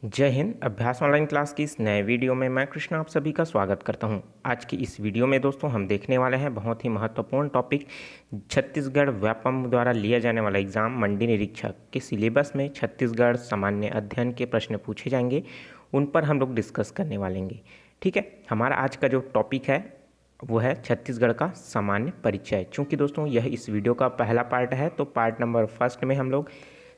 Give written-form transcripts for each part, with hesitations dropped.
जय हिंद। अभ्यास online class की इस नए वीडियो में मैं कृष्ण आप सभी का स्वागत करता हूं। आज की इस वीडियो में दोस्तों हम देखने वाले हैं बहुत ही महत्वपूर्ण टॉपिक, छत्तीसगढ़ व्यापम द्वारा लिया जाने वाला एग्जाम मंडी निरीक्षक के सिलेबस में छत्तीसगढ़ सामान्य अध्ययन के प्रश्न पूछे जाएंगे, उन पर हम लोग डिस्कस करने वालेंगे। ठीक है, हमारा आज का जो टॉपिक है वो है छत्तीसगढ़ का सामान्य परिचय। चूँकि दोस्तों यह इस वीडियो का पहला पार्ट है, तो पार्ट नंबर फर्स्ट में हम लोग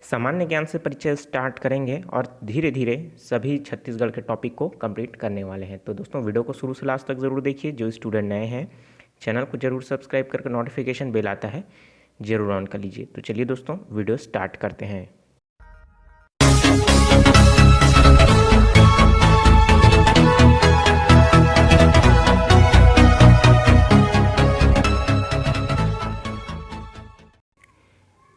सामान्य ज्ञान से परिचय स्टार्ट करेंगे और धीरे धीरे सभी छत्तीसगढ़ के टॉपिक को कंप्लीट करने वाले हैं। तो दोस्तों वीडियो को शुरू से लास्ट तक ज़रूर देखिए। जो स्टूडेंट नए हैं चैनल को ज़रूर सब्सक्राइब करके नोटिफिकेशन बेल आता है ज़रूर ऑन कर लीजिए। तो चलिए दोस्तों वीडियो स्टार्ट करते हैं।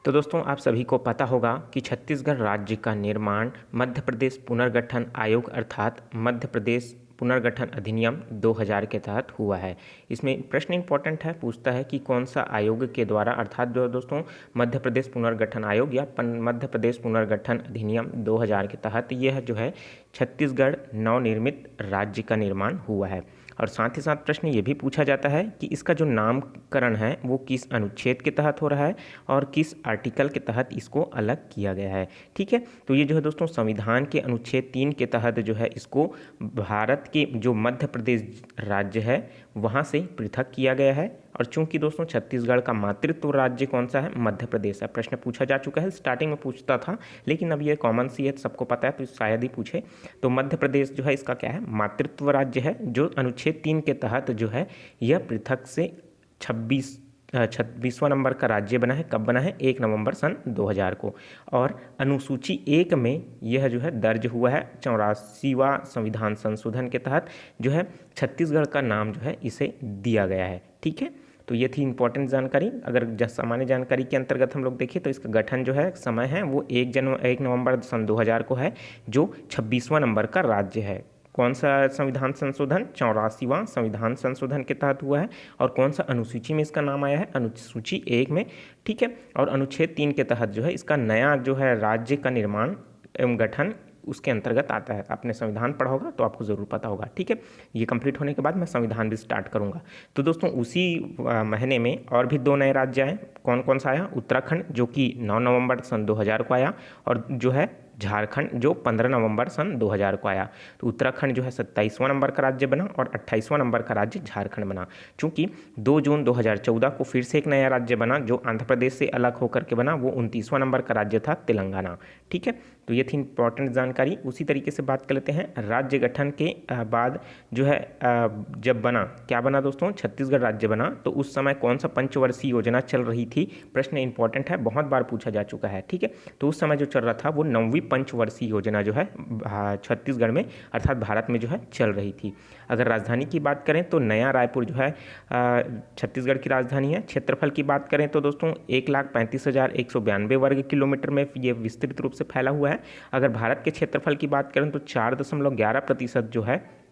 तो दोस्तों आप सभी को पता होगा कि छत्तीसगढ़ राज्य का निर्माण मध्य प्रदेश पुनर्गठन आयोग अर्थात मध्य प्रदेश पुनर्गठन अधिनियम 2000 के तहत हुआ है। इसमें प्रश्न इंपॉर्टेंट है, पूछता है कि कौन सा आयोग के द्वारा, अर्थात जो दोस्तों मध्य प्रदेश पुनर्गठन आयोग या मध्य प्रदेश पुनर्गठन अधिनियम 2000 के तहत यह जो है छत्तीसगढ़ नवनिर्मित राज्य का निर्माण हुआ है। और साथ ही साथ प्रश्न ये भी पूछा जाता है कि इसका जो नामकरण है वो किस अनुच्छेद के तहत हो रहा है और किस आर्टिकल के तहत इसको अलग किया गया है। ठीक है, तो ये जो है दोस्तों संविधान के अनुच्छेद 3 के तहत जो है इसको भारत के जो मध्य प्रदेश राज्य है वहाँ से पृथक किया गया है। और चूंकि दोस्तों छत्तीसगढ़ का मातृत्व राज्य कौन सा है, मध्य प्रदेश है। प्रश्न पूछा जा चुका है, स्टार्टिंग में पूछता था, लेकिन अब ये कॉमन सी है, सबको पता है, तो शायद ही पूछे। तो मध्य प्रदेश जो है इसका क्या है, मातृत्व राज्य है, जो अनुच्छेद 3 के तहत जो है यह पृथक से 26वां नंबर का राज्य बना है। कब बना है, 1 नवंबर सन 2000 को। और अनुसूची 1 में यह जो है दर्ज हुआ है 84वां संविधान संशोधन के तहत जो है छत्तीसगढ़ का नाम जो है इसे दिया गया है। ठीक है, तो ये थी इंपॉर्टेंट जानकारी। अगर सामान्य जानकारी के अंतर्गत हम लोग देखें तो इसका गठन जो है समय है वो 1 नवंबर सन 2000 को है, जो 26वां नंबर का राज्य है। कौन सा संविधान संशोधन, 84वां संविधान संशोधन के तहत हुआ है। और कौन सा अनुसूची में इसका नाम आया है, अनुसूची 1 में। ठीक है, और अनुच्छेद 3 के तहत जो है इसका नया जो है राज्य का निर्माण एवं गठन उसके अंतर्गत आता है। आपने संविधान पढ़ा होगा तो आपको ज़रूर पता होगा। ठीक है, ये कंप्लीट होने के बाद मैं संविधान भी स्टार्ट करूँगा। तो दोस्तों उसी महीने में और भी 2 नए राज्य आए। कौन कौन सा आया, उत्तराखंड जो कि 9 नवंबर सन 2000 को आया, और जो है झारखंड जो 15 नवंबर सन 2000 को आया। तो उत्तराखंड जो है 27वां नंबर का राज्य बना और 28वां नंबर का राज्य झारखंड बना। चूंकि 2 जून 2014 को फिर से एक नया राज्य बना जो आंध्र प्रदेश से अलग होकर के बना, वो 29वां नंबर का राज्य था तेलंगाना। ठीक है, तो ये थी इंपॉर्टेंट जानकारी। उसी तरीके से बात कर लेते हैं राज्य गठन के बाद जो है जब बना, क्या बना दोस्तों, छत्तीसगढ़ राज्य बना, तो उस समय कौन सा पंचवर्षीय योजना चल रही थी। प्रश्न इंपॉर्टेंट है, बहुत बार पूछा जा चुका है। ठीक है, तो उस समय जो चल रहा था वो 9वीं पंचवर्षीय योजना जो है छत्तीसगढ़ में अर्थात भारत में जो है चल रही थी। अगर राजधानी की बात करें तो नया रायपुर जो है छत्तीसगढ़ की राजधानी है। क्षेत्रफल की बात करें तो दोस्तों 1,35,192 वर्ग किलोमीटर में ये विस्तृत रूप से फैला हुआ है। अगर भारत के क्षेत्रफल की बात करें तो 4.11% जो है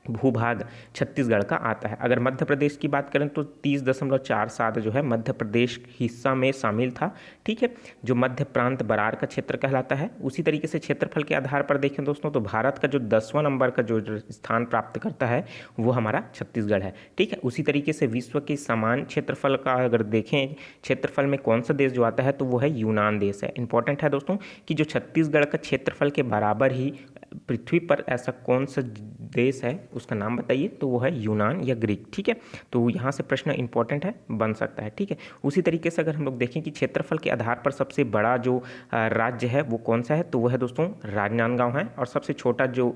भूभाग छत्तीसगढ़ का आता है। अगर मध्य प्रदेश की बात करें तो 30.47 जो है मध्य प्रदेश हिस्सा में शामिल था। ठीक है, जो मध्य प्रांत बरार का क्षेत्र कहलाता है। उसी तरीके से क्षेत्रफल के आधार पर देखें दोस्तों तो भारत का जो 10वां नंबर का जो स्थान प्राप्त करता है वो हमारा छत्तीसगढ़ है। ठीक है, उसी तरीके से विश्व के समान क्षेत्रफल का अगर देखें, क्षेत्रफल में कौन सा देश जो आता है तो वो है यूनान देश है। इंपॉर्टेंट है दोस्तों कि जो छत्तीसगढ़ का क्षेत्रफल के बराबर ही पृथ्वी पर ऐसा कौन सा देश है उसका नाम बताइए, तो वो है यूनान या ग्रीक। ठीक है, तो यहाँ से प्रश्न इंपॉर्टेंट है, बन सकता है। ठीक है, उसी तरीके से अगर हम लोग देखें कि क्षेत्रफल के आधार पर सबसे बड़ा जो राज्य है वो कौन सा है, तो वो है दोस्तों राजनांदगांव है। और सबसे छोटा जो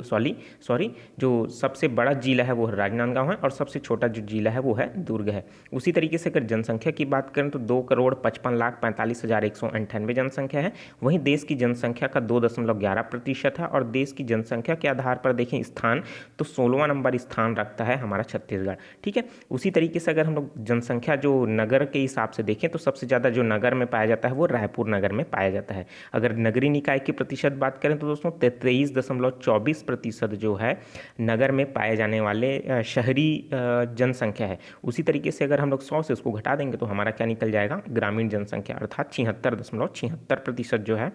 जो सबसे बड़ा जिला है वो राजनांदगांव है और सबसे छोटा जो जिला है वो है दुर्ग है। उसी तरीके से अगर जनसंख्या की बात करें तो 2,55,45,198 जनसंख्या है। वहीं देश की जनसंख्या का 2.11% है। और देश की जनसंख्या के आधार पर देखें स्थान तो 16वां नंबर स्थान रखता है हमारा छत्तीसगढ़। ठीक है, उसी तरीके से अगर हम लोग जनसंख्या जो नगर के हिसाब से देखें तो सबसे ज़्यादा जो नगर में पाया जाता है वो रायपुर नगर में पाया जाता है। अगर नगरीय निकाय की प्रतिशत बात करें तो दोस्तों 23.24% जो है नगर में पाए जाने वाले शहरी जनसंख्या है। उसी तरीके से अगर हम लोग 100 से उसको घटा देंगे तो हमारा क्या निकल जाएगा, ग्रामीण जनसंख्या, अर्थात 76.76% जो है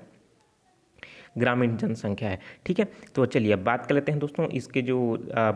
ग्रामीण जनसंख्या है। ठीक है, तो चलिए अब बात कर लेते हैं दोस्तों इसके जो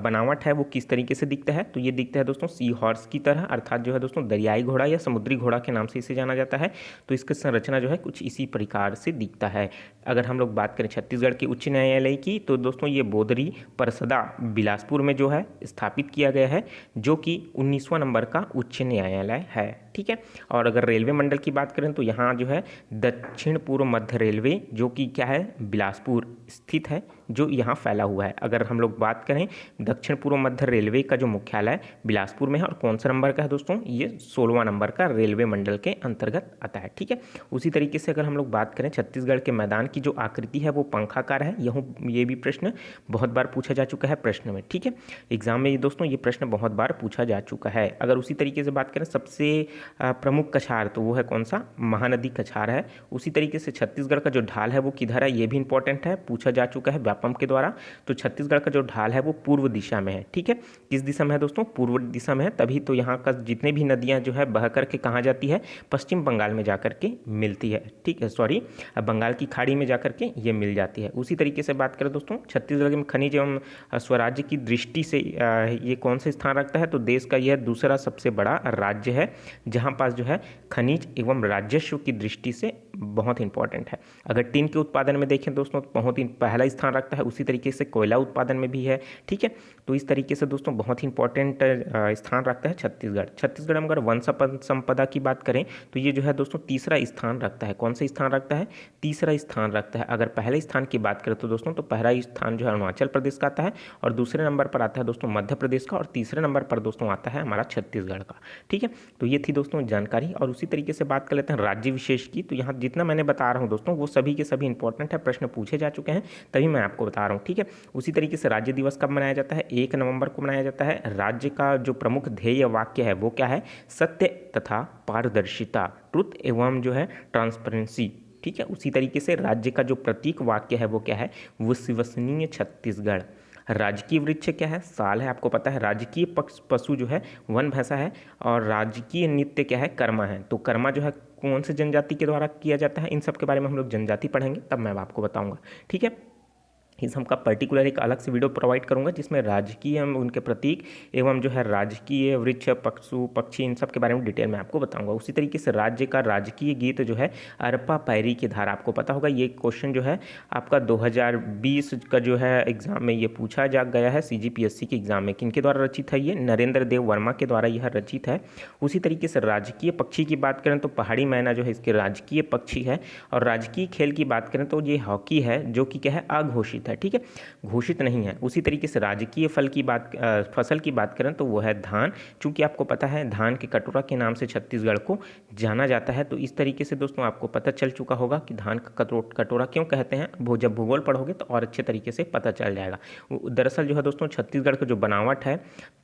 बनावट है वो किस तरीके से दिखता है। तो ये दिखता है दोस्तों सी हॉर्स की तरह, अर्थात जो है दोस्तों दरियाई घोड़ा या समुद्री घोड़ा के नाम से इसे जाना जाता है। तो इसकी संरचना जो है कुछ इसी प्रकार से दिखता है। अगर हम लोग बात करें छत्तीसगढ़ के उच्च न्यायालय की, तो दोस्तों ये बोदरी परसदा बिलासपुर में जो है स्थापित किया गया है, जो कि 19वां नंबर का उच्च न्यायालय है। ठीक है, और अगर रेलवे मंडल की बात करें तो यहाँ जो है दक्षिण पूर्व मध्य रेलवे, जो कि क्या है बिलासपुर स्थित है, जो यहाँ फैला हुआ है। अगर हम लोग बात करें दक्षिण पूर्व मध्य रेलवे का जो मुख्यालय बिलासपुर में है, और कौन सा नंबर का है दोस्तों, ये 16वां नंबर का रेलवे मंडल के अंतर्गत आता है। ठीक है, उसी तरीके से अगर हम लोग बात करें छत्तीसगढ़ के मैदान की जो आकृति है वो पंखाकार है। ये भी प्रश्न बहुत बार पूछा जा चुका है प्रश्न में। ठीक है, एग्जाम में दोस्तों ये प्रश्न बहुत बार पूछा जा चुका है। अगर उसी तरीके से बात करें सबसे प्रमुख कछार, तो वो है कौन सा, महानदी कछार है। उसी तरीके से छत्तीसगढ़ का जो ढाल है वो किधर है, ये भी इंपॉर्टेंट है, पूछा जा चुका है व्यापम के द्वारा। तो छत्तीसगढ़ का जो ढाल है वो पूर्व दिशा में है। ठीक है, किस दिशा में है दोस्तों, पूर्व दिशा में है। तभी तो यहाँ का जितने भी नदियाँ जो है बह करके कहाँ जाती है, पश्चिम बंगाल में जाकर के मिलती है। ठीक है, सॉरी, बंगाल की खाड़ी में जाकर के ये मिल जाती है। उसी तरीके से बात करें दोस्तों छत्तीसगढ़ में खनिज एवं स्वराज्य की दृष्टि से ये कौन से स्थान रखता है, तो देश का यह दूसरा सबसे बड़ा राज्य है, जहाँ पास जो है खनिज एवं राजस्व की दृष्टि से बहुत इंपॉर्टेंट है। अगर टीन के उत्पादन में देखें दोस्तों बहुत ही पहला स्थान रखता है। उसी तरीके से कोयला उत्पादन में भी है। ठीक है, तो इस तरीके से दोस्तों बहुत ही इंपॉर्टेंट स्थान रखता है छत्तीसगढ़। छत्तीसगढ़ में अगर वन संपदा की बात करें तो ये जो है दोस्तों तीसरा स्थान रखता है। कौन सा स्थान रखता है, तीसरा स्थान रखता है। अगर पहले स्थान की बात करें तो दोस्तों तो पहला स्थान जो है अरुणाचल प्रदेश का आता है, और दूसरे नंबर पर आता है दोस्तों मध्य प्रदेश का, और तीसरे नंबर पर दोस्तों आता है हमारा छत्तीसगढ़ का। ठीक है, तो ये थी दोस्तों जानकारी। और उसी तरीके से बात कर लेते हैं राज्य विशेष की। तो यहाँ जितना मैंने बता रहा हूँ दोस्तों वो सभी के सभी इंपॉर्टेंट है, प्रश्न पूछे जा चुके हैं, तभी मैं आपको बता रहा हूँ। ठीक है, उसी तरीके से राज्य दिवस कब मनाया जाता है, 1 नवंबर को मनाया जाता है। राज्य का जो प्रमुख ध्येय वाक्य है वो क्या है, सत्य तथा पारदर्शिता, ट्रुथ एवं जो है ट्रांसपेरेंसी। ठीक है, उसी तरीके से राज्य का जो प्रतीक वाक्य है वो क्या है, विश्वसनीय छत्तीसगढ़। राजकीय वृक्ष क्या है, साल है, आपको पता है। राजकीय पशु जो है वन भैंसा है, और राजकीय नृत्य क्या है, कर्मा है। तो कर्मा जो है कौन से जनजाति के द्वारा किया जाता है, इन सब के बारे में हम लोग जनजाति पढ़ेंगे तब मैं आपको बताऊंगा। ठीक है, इस हम का पर्टिकुलर एक अलग से वीडियो प्रोवाइड करूंगा जिसमें राजकीय उनके प्रतीक एवं जो है राजकीय वृक्ष पशु पक्षी इन सब के बारे में डिटेल में आपको बताऊंगा। उसी तरीके से राज्य का राजकीय गीत जो है अरपा पैरी की धारा, आपको पता होगा ये क्वेश्चन जो है आपका 2020 का जो है एग्जाम में ये पूछा जा गया है CGPSC के एग्जाम में। किनके द्वारा रचित है, ये नरेंद्र देव वर्मा के द्वारा यह रचित है। उसी तरीके से राजकीय पक्षी की बात करें तो पहाड़ी मैना जो है इसके राजकीय पक्षी है। और राजकीय खेल की बात करें तो ये हॉकी है, जो कि क्या है, अघोषित है। ठीक है, घोषित नहीं है। उसी तरीके से राजकीय फसल की बात करें तो वो है धान, चूंकि आपको पता है धान के कटोरा के नाम से छत्तीसगढ़ को जाना जाता है। तो इस तरीके से दोस्तों आपको पता चल चुका होगा कि धान का कटोरा क्यों कहते हैं, वो जब भूगोल पढ़ोगे तो और अच्छे तरीके से पता चल जाएगा। दरअसल जो है दोस्तों छत्तीसगढ़ का जो बनावट है,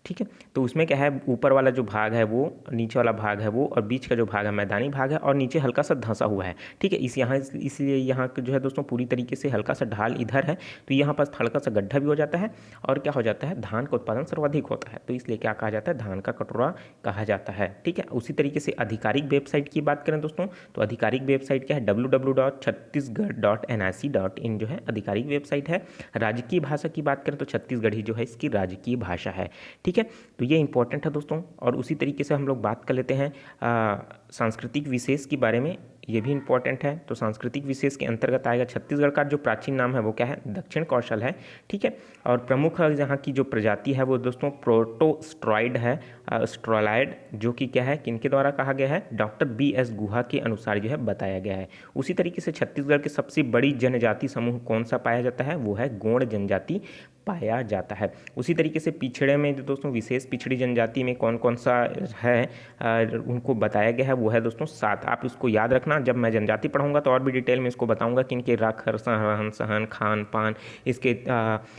ठीक है, तो उसमें क्या है, ऊपर वाला जो भाग है वो, नीचे वाला भाग है वो, और बीच का जो भाग है मैदानी भाग है, और नीचे हल्का सा धंसा हुआ है। ठीक है, इसलिए यहाँ जो है दोस्तों पूरी तरीके से हल्का सा ढाल इधर है, तो यहाँ पास हल्का सा गड्ढा भी हो जाता है, और क्या हो जाता है, धान का उत्पादन सर्वाधिक होता है। तो इसलिए क्या कहा जाता है, धान का कटोरा कहा जाता है। ठीक है, उसी तरीके से आधिकारिक वेबसाइट की बात करें दोस्तों तो आधिकारिक वेबसाइट क्या है, www.chhattisgarh.nic.in जो है आधिकारिक वेबसाइट है। राजकीय भाषा की बात करें तो छत्तीसगढ़ी जो है इसकी राजकीय भाषा है। ठीक है, तो ये इंपॉर्टेंट है दोस्तों। और उसी तरीके से हम लोग बात कर लेते हैं सांस्कृतिक विशेष के बारे में, ये भी इंपॉर्टेंट है। तो सांस्कृतिक विशेष के अंतर्गत आएगा छत्तीसगढ़ का जो प्राचीन नाम है वो क्या है, दक्षिण कौशल है। ठीक है, और प्रमुख यहाँ की जो प्रजाति है वो दोस्तों प्रोटोस्ट्रॉइड है, स्ट्रोलाइड, जो कि क्या है, किनके द्वारा कहा गया है, डॉक्टर BS गुहा के अनुसार जो है बताया गया है। उसी तरीके से छत्तीसगढ़ की सबसे बड़ी जनजाति समूह कौन सा पाया जाता है, वो है गोंड जनजाति पाया जाता है। उसी तरीके से पिछड़े में जो दोस्तों विशेष पिछड़ी जनजाति में कौन कौन सा है उनको बताया गया है, वो है दोस्तों 7। आप इसको याद रखना, जब मैं जनजाति पढ़ाऊंगा तो और भी डिटेल में इसको बताऊंगा कि इनके रख रहन सहन खान पान, इसके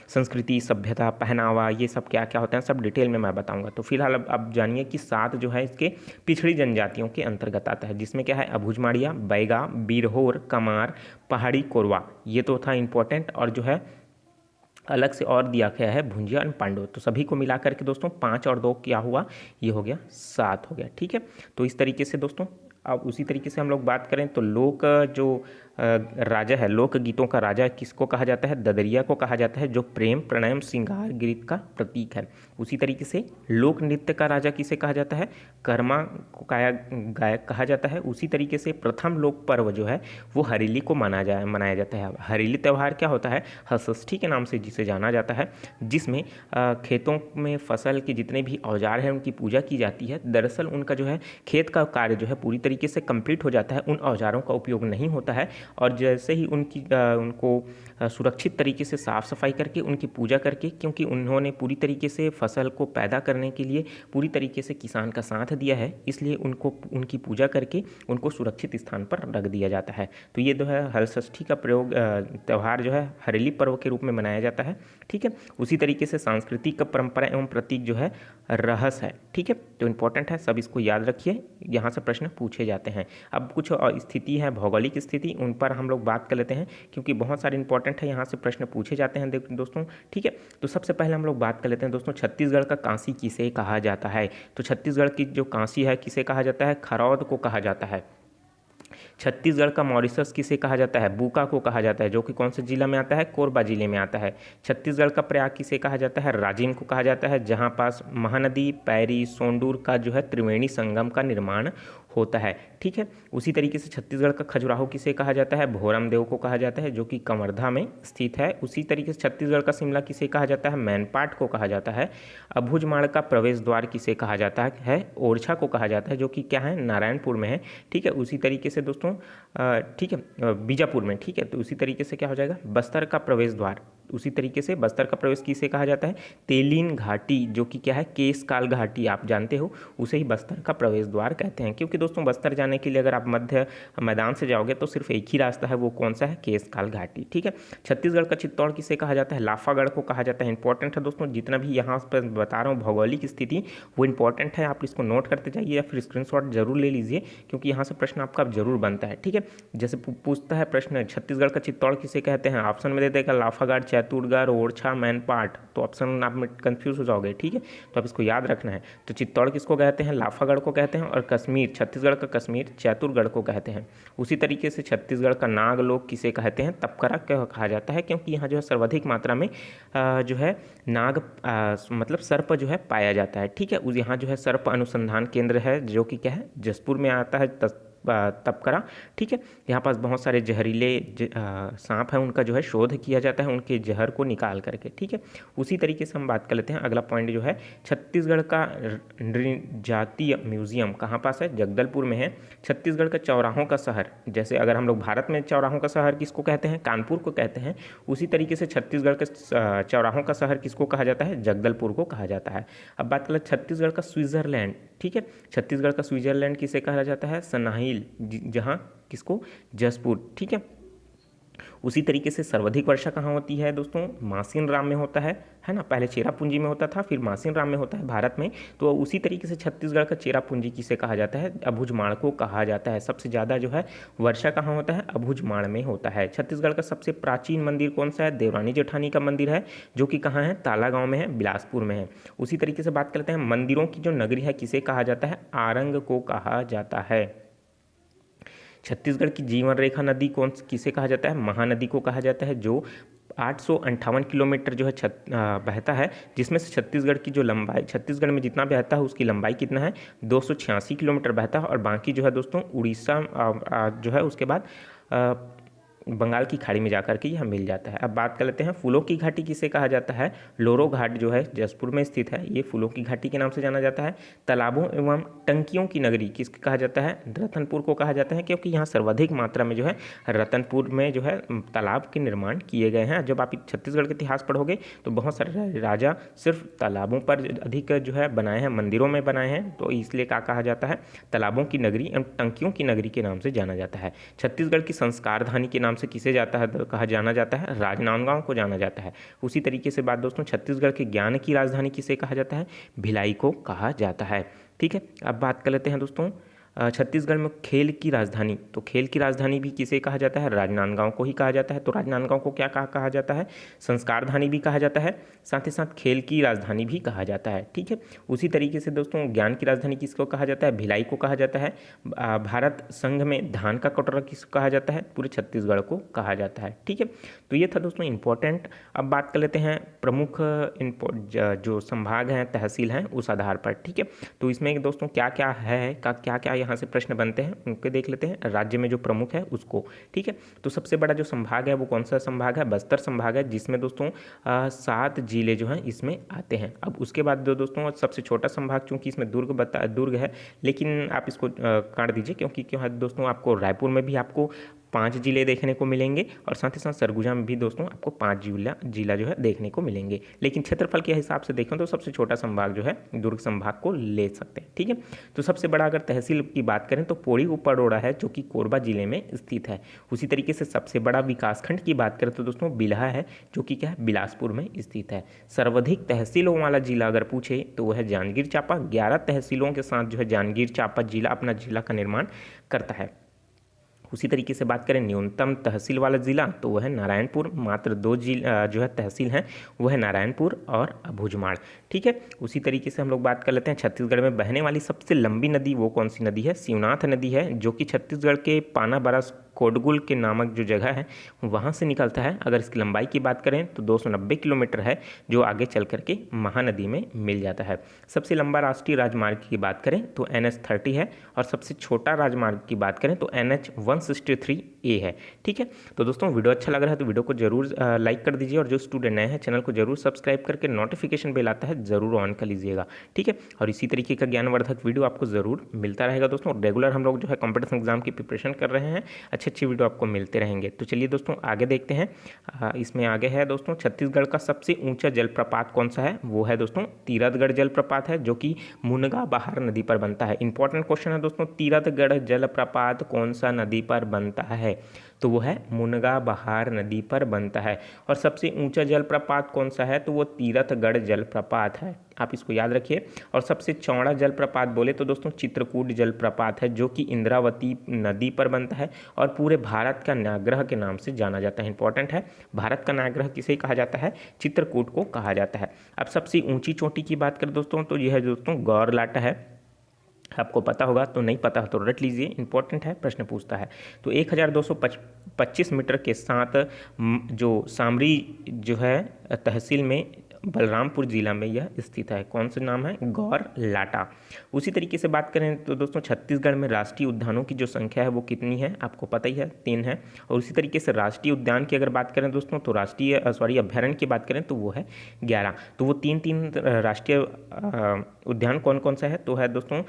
संस्कृति सभ्यता पहनावा, ये सब क्या क्या होता है सब डिटेल में मैं बताऊंगा। तो फिलहाल अब जानिए कि 7 जो है इसके पिछड़ी जनजातियों के अंतर्गत आता है, जिसमें क्या है, अभुजमाड़िया, बैगा, बिरहोर, कमार, पहाड़ी कोरवा, ये तो था इंपॉर्टेंट। और जो है अलग से और दिया गया है भुंजिया और पांडव। तो सभी को मिला करके दोस्तों 5 और 2 क्या हुआ, ये हो गया 7 हो गया। ठीक है, तो इस तरीके से दोस्तों अब उसी तरीके से हम लोग बात करें तो लोक जो राजा है, लोकगीतों का राजा किसको कहा जाता है? ददरिया को कहा जाता है, जो प्रेम प्रणय श्रृंगार गीत का प्रतीक है। उसी तरीके से लोक नृत्य का राजा किसे कहा जाता है? कर्मा को गायक कहा जाता है। उसी तरीके से प्रथम लोक पर्व जो है वो हरेली को मनाया जाता है। हरेली त्यौहार क्या होता है? हलषष्ठी के नाम से जिसे जाना जाता है, जिसमें खेतों में फसल के जितने भी औजार हैं उनकी पूजा की जाती है। दरअसल उनका जो है खेत का कार्य जो है पूरी तरीके से कंप्लीट हो जाता है, उन औजारों का उपयोग नहीं होता है, और जैसे ही उनको सुरक्षित तरीके से साफ़ सफाई करके उनकी पूजा करके, क्योंकि उन्होंने पूरी तरीके से फसल को पैदा करने के लिए पूरी तरीके से किसान का साथ दिया है, इसलिए उनकी पूजा करके उनको सुरक्षित स्थान पर रख दिया जाता है। तो ये जो है हलषष्ठी का प्रयोग त्यौहार जो है हरेली पर्व के रूप में मनाया जाता है। ठीक है, उसी तरीके से सांस्कृतिक परंपरा एवं प्रतीक जो है रहस है। ठीक है, तो इंपॉर्टेंट है, सब इसको याद रखिए, यहाँ से प्रश्न पूछे जाते हैं। अब कुछ स्थिति है, भौगोलिक स्थिति, उन पर हम लोग बात कर लेते हैं, क्योंकि बहुत सारे इंपॉर्टेंट है, यहाँ से प्रश्न पूछे जाते हैं दोस्तों। ठीक है, तो सबसे पहले हम लोग बात कर लेते हैं दोस्तों, छत्तीसगढ़ का कांसी किसे कहा जाता है? तो छत्तीसगढ़ की जो कांसी है किसे कहा जाता है? खरौद को कहा जाता है। छत्तीसगढ़ का मॉरिशस किसे कहा जाता है? बूका को कहा जाता है, जो कि कौन से जिला में आता है? कोरबा जिले में आता है। छत्तीसगढ़ का प्रयाग किसे कहा जाता है? राजिम को कहा जाता है, जहां पास महानदी पैरी सोंडूर का जो है त्रिवेणी संगम का निर्माण होता है। ठीक है, उसी तरीके से छत्तीसगढ़ का खजुराहो किसे कहा जाता है? भोरम देव को कहा जाता है, जो कि कवर्धा में स्थित है। उसी तरीके से छत्तीसगढ़ का शिमला किसे कहा जाता है? मैनपाट को कहा जाता है। अबुझमाड़ का प्रवेश द्वार किसे कहा जाता है? ओरछा को कहा जाता है, जो कि क्या है? नारायणपुर में है। ठीक है, उसी तरीके से दोस्तों ठीक है बीजापुर में। ठीक है, तो उसी तरीके से क्या हो जाएगा? बस्तर का प्रवेश द्वार, उसी तरीके से बस्तर का प्रवेश किसे कहा जाता है? तेलीन घाटी, जो कि क्या है? केशकाल घाटी, आप जानते हो, उसे ही बस्तर का प्रवेश द्वार कहते हैं। क्योंकि दोस्तों बस्तर जाने के लिए अगर आप मध्य मैदान से जाओगे तो सिर्फ एक ही रास्ता है, वो कौन सा है? केशकाल घाटी। ठीक है, छत्तीसगढ़ का चित्तौड़ किसे कहा जाता है? लाफागढ़ को कहा जाता है। इंपॉर्टेंट है दोस्तों, जितना भी यहाँ पर बता रहा हूँ भौगोलिक स्थिति, वो इंपॉर्टेंट है, आप इसको नोट करते जाइए या फिर स्क्रीनशॉट जरूर ले लीजिए, क्योंकि यहाँ से प्रश्न आपका जरूर बनता है। ठीक है, जैसे पूछता है प्रश्न, छत्तीसगढ़ का चित्तौड़ किसे कहते हैं? ऑप्शन में दे देगा लाफागढ़, चैतुरगढ़, ओरछा, मैनपाट। तो ऑप्शन आप में कंफ्यूज हो जाओगे। ठीक है, तो आप इसको याद रखना है। तो चित्तौड़ किसको कहते हैं? लाफागढ़ को कहते हैं। और कश्मीर, छत्तीसगढ़ का कश्मीर चैतुरगढ़ को कहते हैं। उसी तरीके से छत्तीसगढ़ का नागलोक किसे कहते हैं? तपकरा कहा जाता है, क्योंकि यहाँ जो है सर्वाधिक मात्रा में जो है नाग मतलब सर्प जो है पाया जाता है। ठीक है, यहाँ जो है सर्प अनुसंधान केंद्र है, जो कि क्या है? जसपुर में आता है, तपकरा। ठीक है, यहाँ पास बहुत सारे जहरीले सांप हैं, उनका जो है शोध किया जाता है, उनके जहर को निकाल करके। ठीक है, उसी तरीके से हम बात कर लेते हैं, अगला पॉइंट जो है छत्तीसगढ़ का नृजातीय म्यूजियम कहाँ पास है? जगदलपुर में है। छत्तीसगढ़ का चौराहों का शहर, जैसे अगर हम लोग भारत में चौराहों का शहर किसको कहते हैं? कानपुर को कहते हैं। उसी तरीके से छत्तीसगढ़ के चौराहों का शहर किसको कहा जाता है? जगदलपुर को कहा जाता है। अब बात कर ले छत्तीसगढ़ का स्विट्जरलैंड। ठीक है, छत्तीसगढ़ का स्विट्जरलैंड किसे कहा जाता है? सनाहिल, जहाँ किसको? जसपुर। ठीक है, उसी तरीके से सर्वाधिक वर्षा कहाँ होती है दोस्तों? मासिन राम में होता है ना? पहले चेरापूंजी में होता था, फिर मासिन राम में होता है भारत में। तो उसी तरीके से छत्तीसगढ़ का चेरापूंजी किसे कहा जाता है? अबुझमाड़ को कहा जाता है। सबसे ज़्यादा जो है वर्षा कहाँ होता है? अबुझमाड़ में होता है। छत्तीसगढ़ का सबसे प्राचीन मंदिर कौन सा है? देवरानी जेठानी का मंदिर है, जो कि कहाँ है? ताला गाँव में है, बिलासपुर में है। उसी तरीके से बात करते हैं मंदिरों की जो नगरी है किसे कहा जाता है? आरंग को कहा जाता है। छत्तीसगढ़ की जीवन रेखा नदी किसे कहा जाता है? महानदी को कहा जाता है, जो 858 किलोमीटर जो है बहता है, जिसमें से छत्तीसगढ़ की जो लंबाई, छत्तीसगढ़ में जितना बहता है उसकी लंबाई कितना है? 286 किलोमीटर बहता है। और बाकी जो है दोस्तों उड़ीसा जो है उसके बाद बंगाल की खाड़ी में जाकर के यह मिल जाता है। अब बात कर लेते हैं फूलों की घाटी किसे कहा जाता है? लोरो घाट जो है जसपुर में स्थित है, ये फूलों की घाटी के नाम से जाना जाता है। तालाबों एवं टंकियों की नगरी किसको कहा जाता है? रतनपुर को कहा जाता है, क्योंकि यहाँ सर्वाधिक मात्रा में जो है रतनपुर में जो है तालाब के निर्माण किए गए हैं। जब आप छत्तीसगढ़ का इतिहास पढ़ोगे तो बहुत सारे राजा सिर्फ तालाबों पर अधिक जो है बनाए हैं, मंदिरों में बनाए हैं, तो इसलिए क्या कहा जाता है? तालाबों की नगरी एवं टंकियों की नगरी के नाम से जाना जाता है। छत्तीसगढ़ की संस्कारधानी के नाम से किसे जाता है कहा जाना जाता है? राजनांदगांव को जाना जाता है। उसी तरीके से बात दोस्तों छत्तीसगढ़ के ज्ञान की राजधानी किसे कहा जाता है? भिलाई को कहा जाता है। ठीक है, अब बात कर लेते हैं दोस्तों छत्तीसगढ़ में खेल की राजधानी, तो खेल की राजधानी भी किसे कहा जाता है? राजनांदगांव को ही कहा जाता है। तो राजनांदगांव को क्या कहा जाता है? संस्कार धानी भी कहा जाता है, साथ ही साथ खेल की राजधानी भी कहा जाता है। ठीक है, उसी तरीके से दोस्तों ज्ञान की राजधानी किसको कहा जाता है? भिलाई को कहा जाता है। भारत संघ में धान का कटोरा किसको कहा जाता है? पूरे छत्तीसगढ़ को कहा जाता है। ठीक है, तो ये था दोस्तों इंपॉर्टेंट। अब बात कर लेते हैं प्रमुख जो संभाग हैं, तहसील हैं, उस आधार पर। ठीक है, तो इसमें दोस्तों क्या क्या है, क्या क्या यहाँ से प्रश्न बनते हैं उनके देख लेते हैं। राज्य में जो प्रमुख है उसको। ठीक है, तो सबसे बड़ा जो संभाग है वो कौन सा संभाग है? बस्तर संभाग है, जिसमें दोस्तों 7 जिले जो हैं इसमें आते हैं। अब उसके बाद दोस्तों सबसे छोटा संभाग, चूंकि इसमें दुर्ग है, लेकिन आप इसको काट दीजिए, क्योंकि क्यों है दोस्तों, आपको रायपुर में भी आपको 5 जिले देखने को मिलेंगे और साथ ही साथ सरगुजा में भी दोस्तों आपको 5 जिला जो है देखने को मिलेंगे। लेकिन क्षेत्रफल के हिसाब से देखें तो सबसे छोटा संभाग जो है दुर्ग संभाग को ले सकते हैं। ठीक है, तो सबसे बड़ा अगर तहसील की बात करें तो पोड़ी उपरोड़ा है, जो कि कोरबा जिले में स्थित है। उसी तरीके से सबसे बड़ा विकासखंड की बात करें तो दोस्तों बिल्हा है, जो कि क्या है? बिलासपुर में स्थित है। सर्वाधिक तहसीलों वाला जिला अगर पूछे तो वह है जांजगीर चांपा। 11 तहसीलों के साथ जो है जांजगीर चांपा जिला अपना जिला का निर्माण करता है। उसी तरीके से बात करें न्यूनतम तहसील वाला ज़िला तो वह है नारायणपुर। मात्र 2 जिला जो है तहसील हैं वह है नारायणपुर और भुजमाड़। ठीक है, उसी तरीके से हम लोग बात कर लेते हैं छत्तीसगढ़ में बहने वाली सबसे लंबी नदी वो कौन सी नदी है? शिवनाथ नदी है, जो कि छत्तीसगढ़ के पानाबरा कोडगुल के नामक जो जगह है वहाँ से निकलता है। अगर इसकी लंबाई की बात करें तो 290 किलोमीटर है, जो आगे चल करके महानदी में मिल जाता है। सबसे लंबा राष्ट्रीय राजमार्ग की बात करें तो NH30 है, और सबसे छोटा राजमार्ग की बात करें तो NH163A है। ठीक है, तो दोस्तों वीडियो अच्छा लग रहा है तो वीडियो को जरूर लाइक कर दीजिए, और जो स्टूडेंट नए हैं चैनल को जरूर सब्सक्राइब करके नोटिफिकेशन बेल आता है ज़रूर ऑन कर लीजिएगा। ठीक है, और इसी तरीके का ज्ञानवर्धक वीडियो आपको ज़रूर मिलता रहेगा दोस्तों। रेगुलर हम लोग जो है कॉम्पिटिशन एग्जाम की प्रिपरेशन कर रहे हैं, अच्छे वीडियो आपको मिलते रहेंगे। तो चलिए दोस्तों आगे देखते हैं। इसमें आगे है दोस्तों छत्तीसगढ़ का सबसे ऊंचा जलप्रपात कौन सा है? वो है दोस्तों तीरथगढ़ जलप्रपात है, जो कि मुनगा बहार नदी पर बनता है। इंपॉर्टेंट क्वेश्चन है दोस्तों, तीरथगढ़ जलप्रपात कौन सा नदी पर बनता है? तो वो है मुनगा बहार नदी पर बनता है। और सबसे ऊंचा जलप्रपात कौन सा है? तो वो तीरथगढ़ जलप्रपात है, आप इसको याद रखिए। और सबसे चौड़ा जलप्रपात बोले तो दोस्तों चित्रकूट जलप्रपात है, जो कि इंद्रावती नदी पर बनता है और पूरे भारत का न्यायग्रह के नाम से जाना जाता है। इंपॉर्टेंट है, भारत का न्यायग्रह किसे कहा जाता है? चित्रकूट को कहा जाता है। अब सबसे ऊंची चोटी की बात करें दोस्तों तो यह है दोस्तों गौरलाटा है। आपको पता होगा, तो नहीं पता तो रट लीजिए, इंपॉर्टेंट है, प्रश्न पूछता है। तो 1225 मीटर के साथ जो सामरी जो है तहसील में बलरामपुर जिला में यह स्थित है। कौन सा नाम है? गौर लाटा। उसी तरीके से बात करें तो दोस्तों छत्तीसगढ़ में राष्ट्रीय उद्यानों की जो संख्या है वो कितनी है? आपको पता ही है, 3 है। और उसी तरीके से राष्ट्रीय उद्यान की अगर बात करें दोस्तों तो अभ्यारण्य की बात करें तो वो है 11। तो वो तीन राष्ट्रीय उद्यान कौन कौन सा है? तो है दोस्तों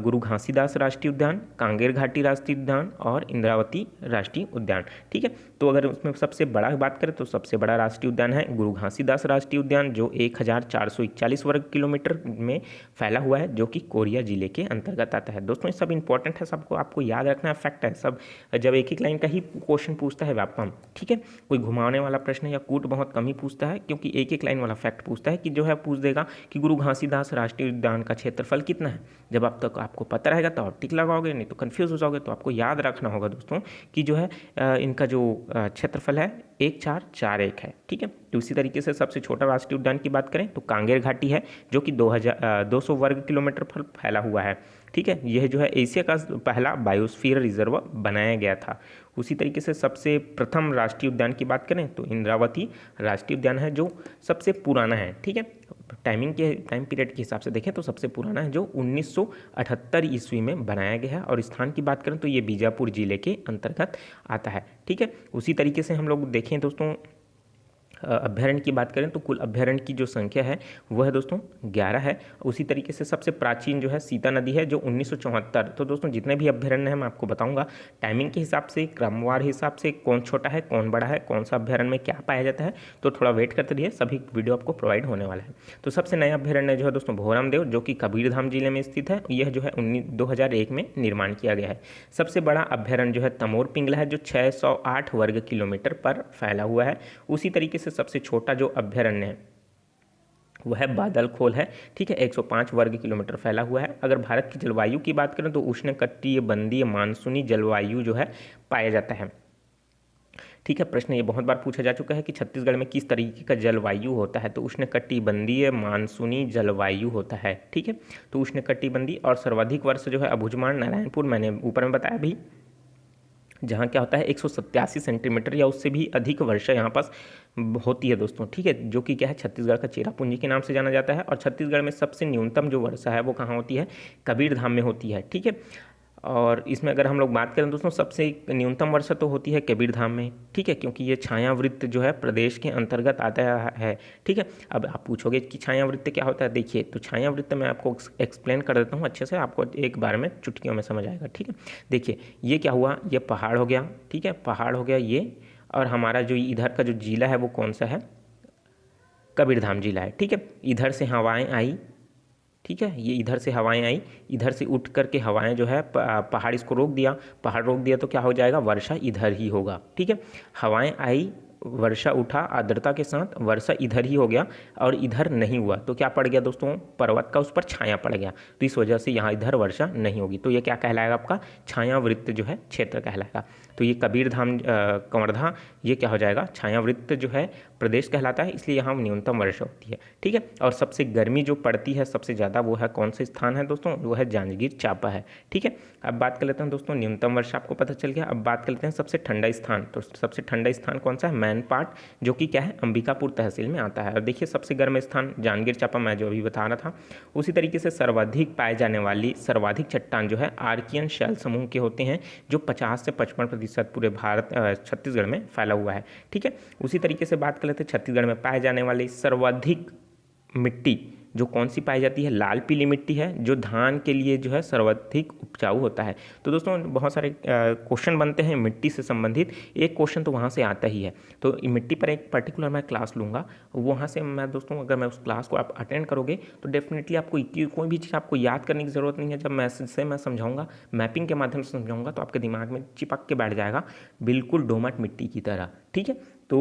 गुरु घासीदास राष्ट्रीय उद्यान, कांगेर घाटी राष्ट्रीय उद्यान और इंद्रावती राष्ट्रीय उद्यान। ठीक है, तो अगर उसमें सबसे बड़ा बात करें तो सबसे बड़ा राष्ट्रीय उद्यान है गुरु घासीदास राष्ट्रीय उद्यान, जो 1441 वर्ग किलोमीटर में फैला हुआ है, जो कि कोरिया जिले के अंतर्गत आता है। दोस्तों ये सब इंपॉर्टेंट है, सबको आपको याद रखना है, फैक्ट है सब। जब एक एक लाइन का ही क्वेश्चन पूछता है व्यापम, ठीक है, कोई घुमाने वाला प्रश्न या कूट बहुत कम ही पूछता है, क्योंकि एक एक लाइन वाला फैक्ट पूछता है कि जो है पूछ देगा कि गुरु घासीदास राष्ट्रीय उद्यान का क्षेत्रफल कितना है। जब आप तक आपको पता रहेगा तो आप टिक लगाओगे, नहीं तो कंफ्यूज हो जाओगे। तो आपको याद रखना होगा दोस्तों कि जो है इनका जो क्षेत्रफल है 1441 है। ठीक है, तो इसी तरीके से सबसे छोटा राष्ट्रीय उद्यान की बात करें तो कांगेर घाटी है, जो कि 200 वर्ग किलोमीटर पर फैला हुआ है। ठीक है, यह जो है एशिया का पहला बायोस्फीयर रिजर्व बनाया गया था। उसी तरीके से सबसे प्रथम राष्ट्रीय उद्यान की बात करें तो इंद्रावती राष्ट्रीय उद्यान है, जो सबसे पुराना है। ठीक है, टाइम पीरियड के हिसाब से देखें तो सबसे पुराना है, जो 1978 ईस्वी में बनाया गया है। और स्थान की बात करें तो ये बीजापुर जिले के अंतर्गत आता है। ठीक है, उसी तरीके से हम लोग देखें दोस्तों अभ्यारण्य की बात करें तो कुल अभ्यारण्य की जो संख्या है वह है दोस्तों 11 है। उसी तरीके से सबसे प्राचीन जो है सीता नदी है, जो 1974। तो दोस्तों जितने भी अभ्यारण्य हैं मैं आपको बताऊंगा टाइमिंग के हिसाब से, क्रमवार हिसाब से, कौन छोटा है कौन बड़ा है, कौन सा अभ्यारण्य में क्या पाया जाता है, तो थोड़ा वेट करते रहिए, सभी वीडियो आपको प्रोवाइड होने वाला है। तो सबसे नया अभ्यारण्य जो है दोस्तों भोराम देव, जो कि कबीरधाम जिले में स्थित है। यह जो है 2001 में निर्माण किया गया है। सबसे बड़ा अभ्यारण्य जो है तमोर पिंगला है, जो 608 वर्ग किलोमीटर पर फैला हुआ है। उसी तरीके से सबसे छोटा जो अभ्यारण्य है वह बादल खोल है, ठीक है, 105 वर्ग किलोमीटर फैला हुआ है। अगर भारत की जलवायु की बात करें तो उष्णकटिबंधीय मानसूनी जलवायु जो है पाया जाता है, ठीक है। प्रश्न ये बहुत बार पूछा जा चुका है कि छत्तीसगढ़ में किस तरीके का जलवायु होता है, तो उष्णकटिबंधीय मानसूनी जलवायु होता है, ठीक है। तो उष्णकटिबंधीय और सर्वाधिक वर्षा जो है अबूझमाड़ नारायणपुर, मैंने ऊपर में बताया भी, जहाँ क्या होता है 187 सेंटीमीटर या उससे भी अधिक वर्षा यहाँ पास होती है दोस्तों, ठीक है, जो कि क्या है छत्तीसगढ़ का चेरापूंजी के नाम से जाना जाता है। और छत्तीसगढ़ में सबसे न्यूनतम जो वर्षा है वो कहाँ होती है, कबीरधाम में होती है, ठीक है। और इसमें अगर हम लोग बात करें दोस्तों, सबसे न्यूनतम वर्षा तो होती है कबीरधाम में, ठीक है, क्योंकि ये छायावृत्त जो है प्रदेश के अंतर्गत आता है, ठीक है। अब आप पूछोगे कि छायावृत्त क्या होता है, देखिए तो छायावृत्त मैं आपको एक्सप्लेन कर देता हूँ अच्छे से, आपको एक बार में चुटकियों में समझ आएगा, ठीक है। देखिए ये क्या हुआ, ये पहाड़ हो गया, ठीक है, पहाड़ हो गया ये, और हमारा जो इधर का जो जिला है वो कौन सा है, कबीरधाम जिला है, ठीक है। इधर से हवाएं आई, ठीक है, ये इधर से हवाएं आई, इधर से उठ करके हवाएं जो है पहाड़ इसको रोक दिया, पहाड़ रोक दिया तो क्या हो जाएगा, वर्षा इधर ही होगा, ठीक है। हवाएं आई, वर्षा उठा आर्द्रता के साथ, वर्षा इधर ही हो गया और इधर नहीं हुआ, तो क्या पड़ गया दोस्तों, पर्वत का उस पर छाया पड़ गया, तो इस वजह से यहाँ इधर वर्षा नहीं होगी, तो ये क्या कहलाएगा, आपका छायावृत्त जो है क्षेत्र कहलाएगा। तो ये कबीरधाम कवर्धा ये क्या हो जाएगा, छायावृत्त जो है प्रदेश कहलाता है, इसलिए यहाँ न्यूनतम वर्षा होती है, ठीक है। और सबसे गर्मी जो पड़ती है सबसे ज़्यादा, वो है कौन से स्थान है दोस्तों, वो है जांजगीर चांपा है, ठीक है। अब बात कर लेते हैं दोस्तों, न्यूनतम वर्षा आपको पता चल गया। अब बात कर लेते हैं सबसे ठंडा स्थान, तो सबसे ठंडा स्थान कौन सा है, मैनपाट, जो कि क्या है अंबिकापुर तहसील में आता है। और देखिए सबसे गर्म स्थान जांजगीर चांपा, मैं जो अभी बता रहा था। उसी तरीके से सर्वाधिक पाए जाने वाली सर्वाधिक चट्टान जो है आर्कियन शैल समूह के होते हैं, जो 50 से 55% पूरे भारत छत्तीसगढ़ में फैला हुआ है, ठीक है। उसी तरीके से बात कर लेते हैं छत्तीसगढ़ में पाए जाने वाली सर्वाधिक मिट्टी जो कौन सी पाई जाती है, लाल पीली मिट्टी है, जो धान के लिए जो है सर्वाधिक उपजाऊ होता है। तो दोस्तों बहुत सारे क्वेश्चन बनते हैं मिट्टी से संबंधित, एक क्वेश्चन तो वहाँ से आता ही है, तो मिट्टी पर एक पर्टिकुलर मैं क्लास लूँगा, वहाँ से मैं दोस्तों अगर मैं उस क्लास को आप अटेंड करोगे तो डेफिनेटली आपको कोई भी चीज़ आपको याद करने की ज़रूरत नहीं है। जब मैसेज से मैं समझाऊँगा, मैपिंग के माध्यम से समझाऊँगा, तो आपके दिमाग में चिपक के बैठ जाएगा, बिल्कुल दोमट मिट्टी की तरह, ठीक है। तो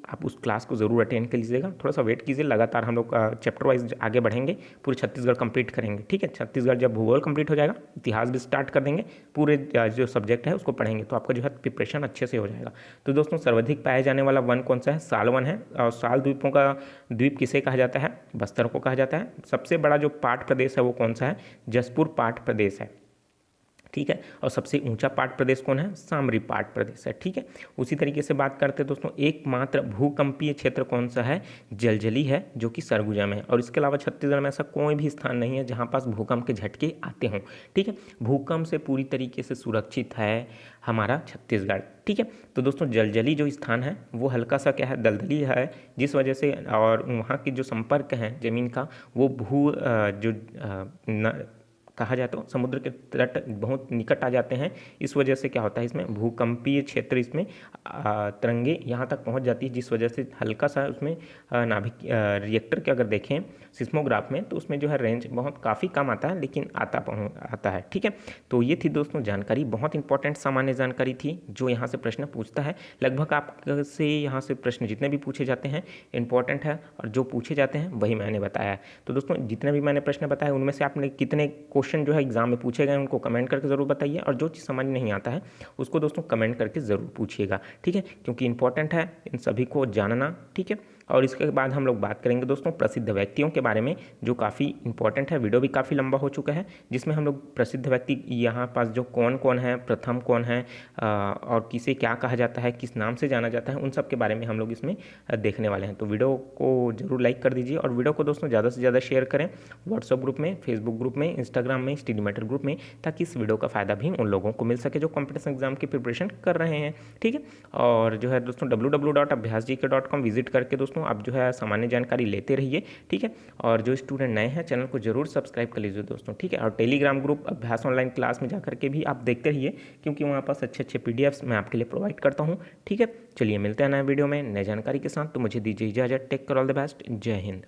आप उस क्लास को ज़रूर अटेंड कर लीजिएगा, थोड़ा सा वेट कीजिए, लगातार हम लोग चैप्टर वाइज आगे बढ़ेंगे, पूरे छत्तीसगढ़ कंप्लीट करेंगे, ठीक है। छत्तीसगढ़ जब भूगोल कंप्लीट हो जाएगा, इतिहास भी स्टार्ट कर देंगे, पूरे जो सब्जेक्ट है उसको पढ़ेंगे, तो आपका जो है प्रिपरेशन अच्छे से हो जाएगा। तो दोस्तों सर्वाधिक पाया जाने वाला वन कौन सा है, साल वन है। और साल द्वीपों का द्वीप किसे कहा जाता है, बस्तर को कहा जाता है। सबसे बड़ा जो पाट प्रदेश है वो कौन सा है, जसपुर पाट प्रदेश है, ठीक है। और सबसे ऊंचा पाट प्रदेश कौन है, सामरी पाट प्रदेश है, ठीक है। उसी तरीके से बात करते हैं दोस्तों, एकमात्र भूकंपीय क्षेत्र कौन सा है, जलजली है, जो कि सरगुजा में है। और इसके अलावा छत्तीसगढ़ में ऐसा कोई भी स्थान नहीं है जहाँ पास भूकंप के झटके आते हों, ठीक है। भूकंप से पूरी तरीके से सुरक्षित है हमारा छत्तीसगढ़, ठीक है। तो दोस्तों जलजली जो स्थान है वो हल्का सा क्या है, दलदली है, जिस वजह से, और वहाँ की जो संपर्क है ज़मीन का वो कहा जाए तो समुद्र के तट बहुत निकट आ जाते हैं, इस वजह से क्या होता है इसमें भूकंपीय क्षेत्र, इसमें तरंगे यहाँ तक पहुँच जाती है, जिस वजह से हल्का सा उसमें नाभिक रिएक्टर के अगर देखें सिस्मोग्राफ में, तो उसमें जो है रेंज बहुत काफ़ी कम आता है, लेकिन आता है, ठीक है। तो ये थी दोस्तों जानकारी, बहुत इंपॉर्टेंट सामान्य जानकारी थी जो यहाँ से प्रश्न पूछता है। लगभग आपसे यहाँ से प्रश्न जितने भी पूछे जाते हैं इंपॉर्टेंट है, और जो पूछे जाते हैं वही मैंने बताया है। तो दोस्तों जितने भी मैंने प्रश्न बताए उनमें से आपने कितने क्वेश्चन जो है एग्जाम में पूछे गए उनको कमेंट करके ज़रूर बताइए, और जो चीज़ समझ नहीं आता है उसको दोस्तों कमेंट करके ज़रूर पूछिएगा, ठीक है, क्योंकि इंपॉर्टेंट है इन सभी को जानना, ठीक है। और इसके बाद हम लोग बात करेंगे दोस्तों प्रसिद्ध व्यक्तियों के बारे में, जो काफ़ी इंपॉर्टेंट है। वीडियो भी काफ़ी लंबा हो चुका है, जिसमें हम लोग प्रसिद्ध व्यक्ति यहाँ पास जो कौन कौन है, प्रथम कौन है, और किसे क्या कहा जाता है, किस नाम से जाना जाता है, उन सब के बारे में हम लोग इसमें देखने वाले हैं। तो वीडियो को जरूर लाइक कर दीजिए, और वीडियो को दोस्तों ज़्यादा से ज़्यादा शेयर करें व्हाट्सअप ग्रुप में, फेसबुक ग्रुप में, इंस्टाग्राम में, स्टडी मैटर ग्रुप में, ताकि इस वीडियो का फ़ायदा भी उन लोगों को मिल सके जो कॉम्पिटिशन एग्जाम की प्रिपरेशन कर रहे हैं, ठीक है। और जो है दोस्तों www.abhyasgk.com विजिट करके दोस्तों आप जो है सामान्य जानकारी लेते रहिए, ठीक है। और जो स्टूडेंट नए हैं चैनल को जरूर सब्सक्राइब कर लीजिए दोस्तों, ठीक है। और टेलीग्राम ग्रुप अभ्यास ऑनलाइन क्लास में जाकर के भी आप देखते रहिए, क्योंकि वहाँ पास अच्छे अच्छे PDFs मैं आपके लिए प्रोवाइड करता हूँ, ठीक है। चलिए मिलते हैं नए वीडियो में नई जानकारी के साथ, तो मुझे दीजिए इजाज़त, take care, all the best, जय हिंद।